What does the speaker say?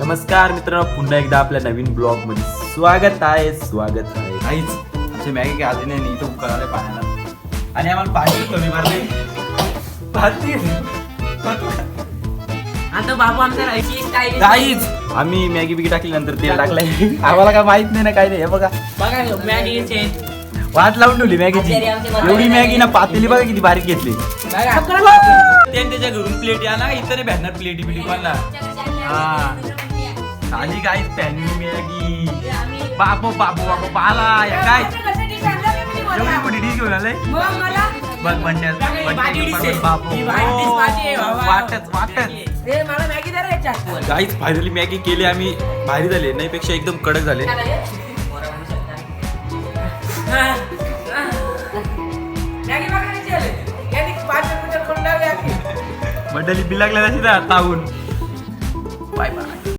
नमस्कार मित्रांनो, पुन्हा एकदा आपल्या नवीन ब्लॉग मध्ये स्वागत आहे. काहीच आमचे मॅगी काय आले नाही इथं उकळाले पाण्याला आणि आम्हाला पाणी कमी मारले आता बाबू आमचा काहीच आम्ही मॅगी बिगी टाकली नंतर तेल टाकलंय. आम्हाला काय माहित नाही ना काय नाही. हे बघा बघा मॅगीचे वाट लावून ठेवली मॅगीची. एवढी मॅगी ना पातेली बघा किती बारीक घेतली. त्याच्या घरून प्लेट आला इतर नाही भेटणार प्लेटी बिटी कोणला. हा खाली काय पॅनी मॅगी बाबू बाबू बाबू पाला या काय एवढी मोठी डिश घेऊन आले बघ बाबू वाटच काहीच फायनली मॅगी केली आम्ही. भारी झाले नाही पेक्षा एकदम कडक झाले. मंडळी बिलागल्या तावून बाय बाय.